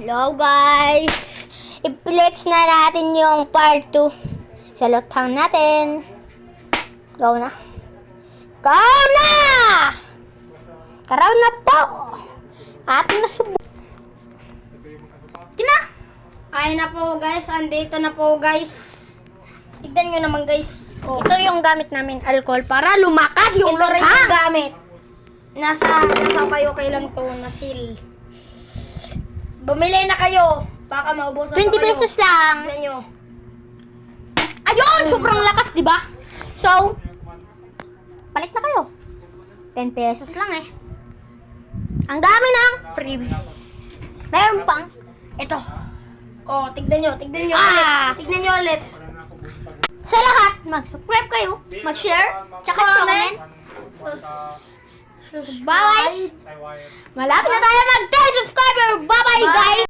Hello guys! I-flex na natin yung part 2 sa luthang natin. Go na! Go na! Karaw na po! Ating nasubo. Kina! Ay na po guys, andito na po guys. Tignan nyo naman guys. Oh. Ito yung gamit namin, alcohol, para lumakas yung luthang. Ito rin yung gamit. Nasa kayo lang to na seal. Bumili na kayo. Baka maubusan 20 pesos lang. Tignan nyo. Ayun! Sobrang lakas, di ba? So, palit na kayo. 10 pesos lang eh. Ang dami ng freebies. Meron pang ito. Oh, tignan nyo Ah! ulit. Tignan nyo ulit. Sa lahat, mag-subscribe kayo, mag-share, tsaka comment. Bye! Malapit na tayo mag-10 subscriber. Bye-bye guys!